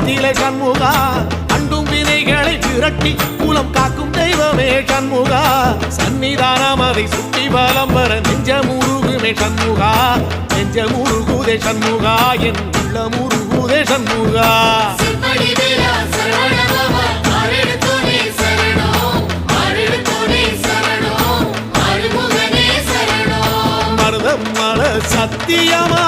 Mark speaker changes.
Speaker 1: குலத்திலே சண்முகா அண்டும் வினைகளை விரட்டி குலம் காக்கும் தெய்வமே சண்முகா சன்னிதானம் அதை சுற்றி பலம் வர நெஞ்சமுருகுமே சண்முகா நெஞ்சமுருகுதே சண்முகா என் உள்ளமுருகுதே சண்முகா மருதம் மல சத்தியமா